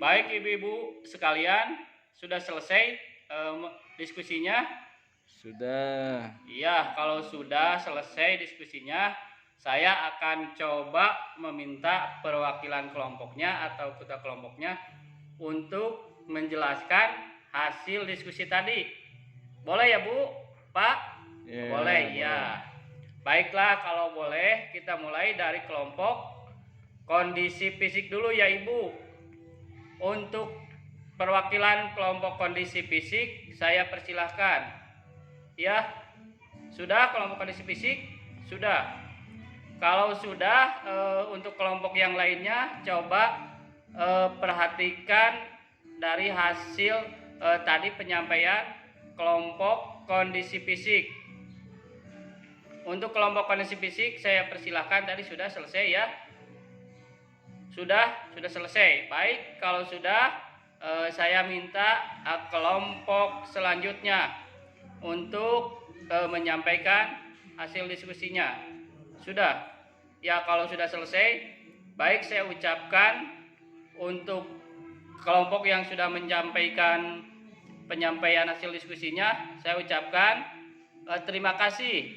Baik ibu-ibu sekalian, sudah selesai diskusinya? Sudah. Iya, kalau sudah selesai diskusinya, saya akan coba meminta perwakilan kelompoknya atau ketua kelompoknya untuk menjelaskan hasil diskusi tadi. Boleh ya Bu, Pak? Ya, boleh, boleh. ya. Baiklah, kalau boleh kita mulai dari kelompok kondisi fisik dulu ya Ibu. Untuk perwakilan kelompok kondisi fisik, saya persilahkan. Ya, sudah kelompok kondisi fisik? Sudah. Kalau sudah, untuk kelompok yang lainnya, coba perhatikan dari hasil tadi penyampaian kelompok kondisi fisik. Untuk kelompok kondisi fisik, saya persilahkan tadi sudah selesai ya. Sudah selesai. Baik, kalau sudah saya minta kelompok selanjutnya untuk menyampaikan hasil diskusinya. Sudah? Ya, kalau sudah selesai, baik saya ucapkan untuk kelompok yang sudah menyampaikan penyampaian hasil diskusinya, saya ucapkan terima kasih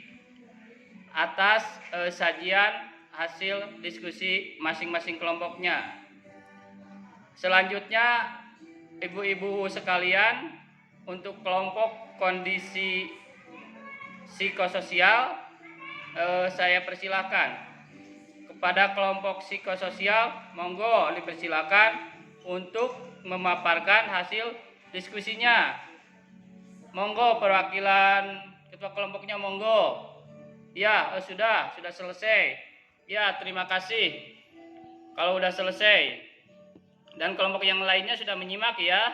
atas sajian hasil diskusi masing-masing kelompoknya. Selanjutnya, ibu-ibu sekalian, untuk kelompok kondisi psikososial, saya persilakan. Kepada kelompok psikososial, monggo dipersilakan untuk memaparkan hasil diskusinya. Monggo perwakilan ketua kelompoknya, monggo. Ya, sudah selesai. Ya, terima kasih. Kalau sudah selesai. Dan kelompok yang lainnya sudah menyimak ya.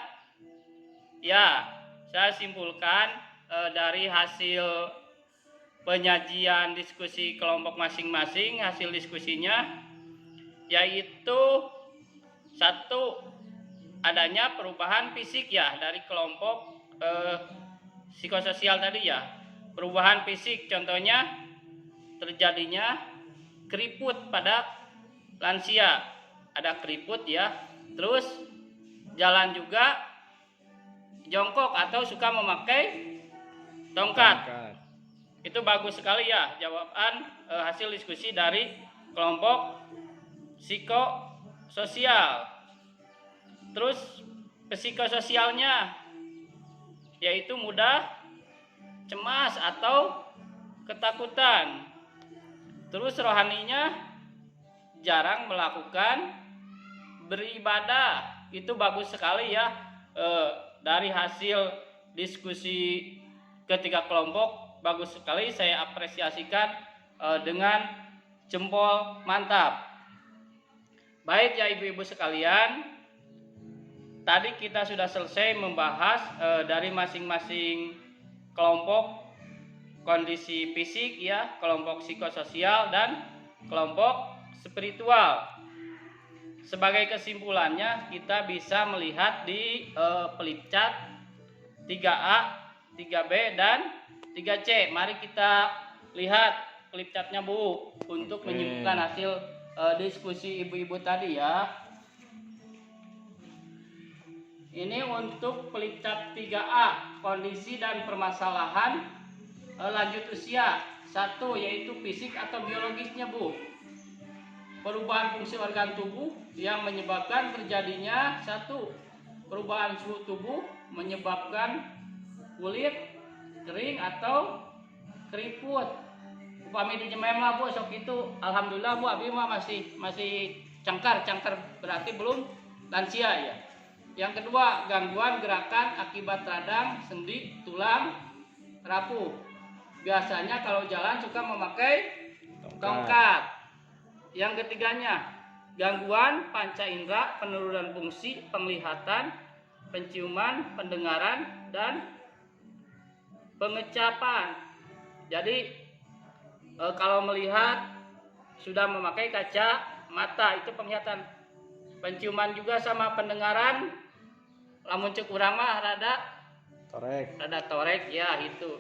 Ya, saya simpulkan dari hasil penyajian diskusi kelompok masing-masing, hasil diskusinya yaitu satu, adanya perubahan fisik ya dari kelompok psikososial tadi ya. Perubahan fisik, contohnya terjadinya keriput pada lansia, ada keriput ya. Terus jalan juga jongkok atau suka memakai tongkat. Itu bagus sekali ya jawaban hasil diskusi dari kelompok psikososial. Terus psikososialnya yaitu mudah cemas atau ketakutan. Terus rohaninya jarang melakukan beribadah. Itu bagus sekali ya dari hasil diskusi ketiga kelompok, bagus sekali, saya apresiasikan dengan jempol mantap. Baik ya ibu-ibu sekalian, tadi kita sudah selesai membahas dari masing-masing kelompok kondisi fisik ya, kelompok psikososial dan kelompok spiritual. Sebagai kesimpulannya, kita bisa melihat di flipchart 3A, 3B dan 3C. Mari kita lihat flipchartnya Bu untuk menyimpulkan hasil diskusi ibu-ibu tadi ya. Ini untuk flipchart 3A, kondisi dan permasalahan lanjut usia. Satu, yaitu fisik atau biologisnya Bu. Perubahan fungsi organ tubuh yang menyebabkan terjadinya satu, perubahan suhu tubuh menyebabkan kulit kering atau keriput. Upami dijemema Bu, sok itu alhamdulillah Bu, abi mah masih cangkar berarti belum lansia ya. Yang kedua, gangguan gerakan akibat radang, sendi, tulang rapuh. Biasanya kalau jalan suka memakai tongkat. Yang ketiganya, gangguan panca indera, penurunan fungsi penglihatan, penciuman, pendengaran, dan pengecapan. Jadi kalau melihat sudah memakai kaca mata, itu penglihatan. Penciuman juga sama pendengaran, lamun cek urang mah rada torek ya itu.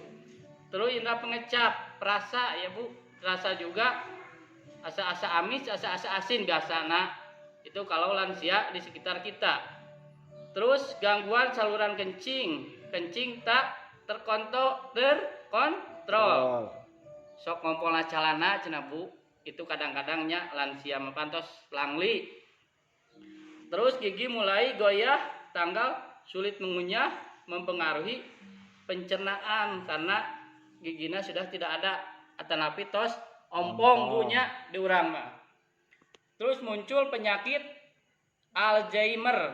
Terus indera pengecap, rasa ya Bu, rasa juga asa-asa amis, asa-asa asin biasana. Itu kalau lansia di sekitar kita. Terus gangguan saluran kencing tak terkontrol. Sok ngompolna calana cenah Bu, itu kadang-kadangnya lansia mapantos langli. Terus gigi mulai goyah, tanggal sulit mengunyah, mempengaruhi pencernaan karena giginya sudah tidak ada atanapi tos ompong bunya di urang mah. Terus muncul penyakit Alzheimer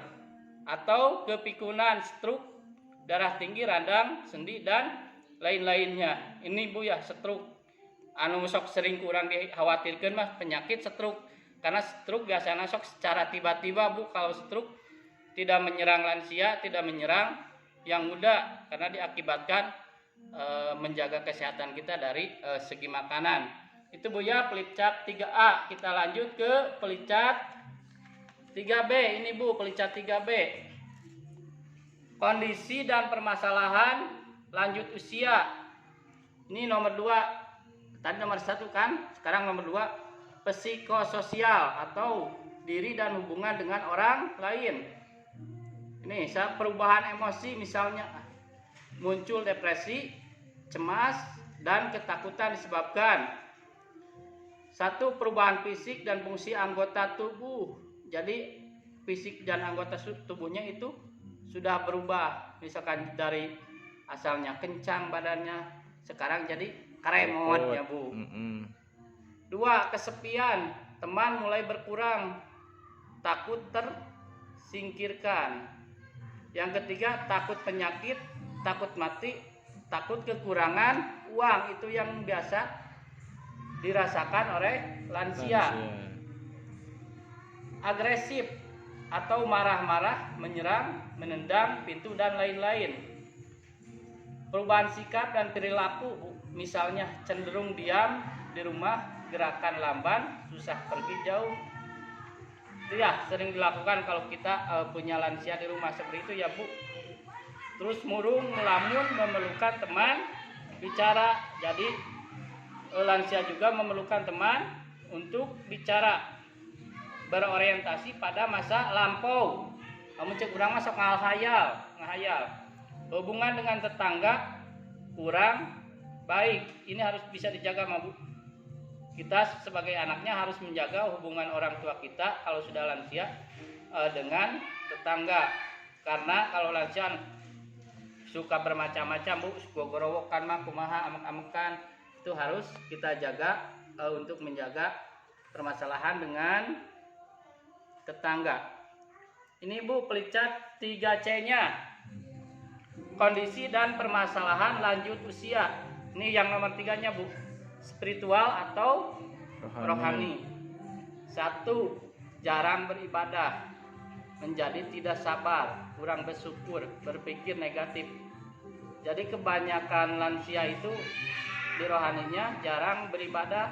atau kepikunan, stroke, darah tinggi, radang, sendi dan lain-lainnya. Ini Bu ya, stroke. Anu sok sering kurang dikhawatirkan mah penyakit stroke. Karena stroke biasanya sok secara tiba-tiba Bu. Kalau stroke tidak menyerang lansia, tidak menyerang yang muda karena diakibatkan menjaga kesehatan kita dari segi makanan. Itu Bu ya pelicat 3A. Kita lanjut ke pelicat 3B. Ini Bu pelicat 3B. Kondisi dan permasalahan lanjut usia. Ini nomor 2. Tadi nomor 1 kan, sekarang nomor 2 psikososial atau diri dan hubungan dengan orang lain. Ini perubahan emosi, misalnya muncul depresi, cemas, dan ketakutan disebabkan 1. Perubahan fisik dan fungsi anggota tubuh. Jadi fisik dan anggota tubuhnya itu sudah berubah. Misalkan dari asalnya kencang badannya, sekarang jadi karemot ya Bu. 2. Kesepian, teman mulai berkurang, takut tersingkirkan. Yang ketiga, takut penyakit, takut mati, takut kekurangan uang. Itu yang biasa dirasakan oleh lansia. Agresif atau marah-marah, menyerang, menendang pintu dan lain-lain. Perubahan sikap dan perilaku, misalnya cenderung diam di rumah, gerakan lamban, susah pergi jauh. Itu ya sering dilakukan kalau kita punya lansia di rumah seperti itu ya Bu. Terus murung, melamun, memerlukan teman bicara. Jadi lansia juga memerlukan teman untuk bicara, berorientasi pada masa lampau. Kamu cek urang masuk ngahayal. Hubungan dengan tetangga kurang baik. Ini harus bisa dijaga Bu. Kita sebagai anaknya harus menjaga hubungan orang tua kita kalau sudah lansia dengan tetangga. Karena kalau lansia suka bermacam-macam Bu, gogorowokan mah kumaha amek-amekan, itu harus kita jaga untuk menjaga permasalahan dengan tetangga. Ini Bu pelicat 3C-nya. Kondisi dan permasalahan lanjut usia. Ini yang nomor 3-nya Bu. Spiritual atau rohani. 1. Jarang beribadah, menjadi tidak sabar, kurang bersyukur, berpikir negatif. Jadi kebanyakan lansia itu di rohaninya jarang beribadah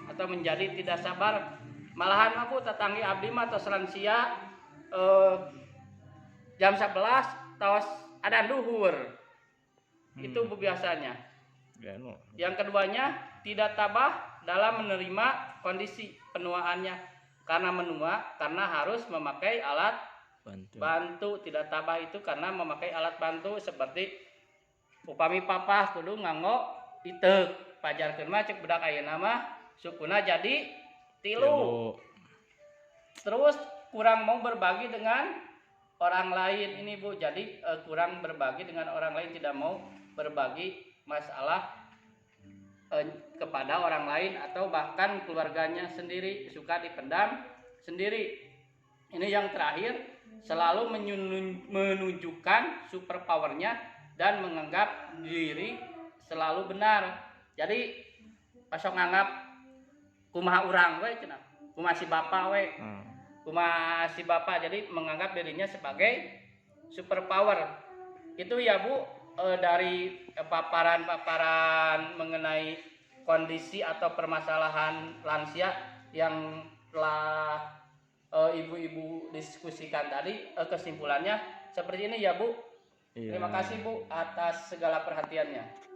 atau menjadi tidak sabar. Malahan aku tetanggi abdi mah tos lansia jam 11 tos ada duhur. Itu biasanya. Yang keduanya tidak tabah dalam menerima kondisi penuaannya, karena menua karena harus memakai alat bantu. Tidak tabah itu karena memakai alat bantu seperti upami papa kudu nganggo iteuk, pajarkeun mah cek budak ayeuna mah sukuna jadi tilu. Terus kurang mau berbagi dengan orang lain ini Bu. Jadi kurang berbagi dengan orang lain, tidak mau berbagi masalah kepada orang lain atau bahkan keluarganya sendiri, suka dipendam sendiri. Ini yang terakhir, selalu menunjukkan super powernya dan menganggap diri selalu benar. Jadi pasok nganggap kumaha urang we cenah, kumaha si bapa we, kumaha si bapa. Jadi menganggap dirinya sebagai super power. Itu ya Bu, dari paparan mengenai kondisi atau permasalahan lansia yang telah ibu-ibu diskusikan tadi. Kesimpulannya seperti ini ya Bu. Terima kasih Bu atas segala perhatiannya.